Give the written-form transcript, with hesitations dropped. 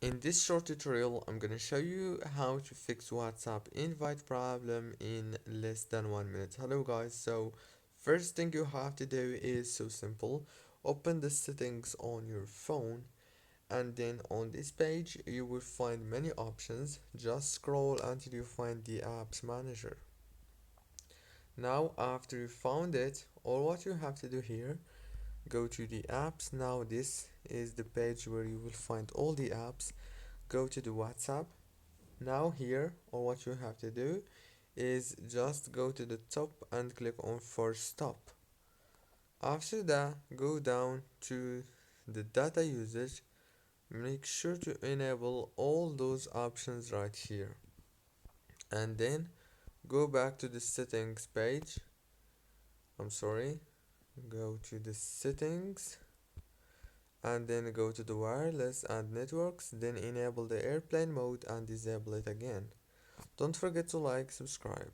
In this short tutorial, I'm gonna show you how to fix WhatsApp invite problem in less than 1 minute. Hello guys, so first thing you have to do is so simple. Open the settings on your phone and then on this page you will find many options. Just scroll until you find the apps manager. Now after you found it, all what you have to do here, go to the apps. Now this is the page where you will find all the apps. Go to the WhatsApp. Now here, all what you have to do is just go to the top and click on force stop. After that, go down to the data usage. Make sure to enable all those options right here. And then go back to the settings page. I'm sorry. Go to the settings and then go to the wireless and networks. Then enable the airplane mode and disable it again. Don't forget to like, subscribe.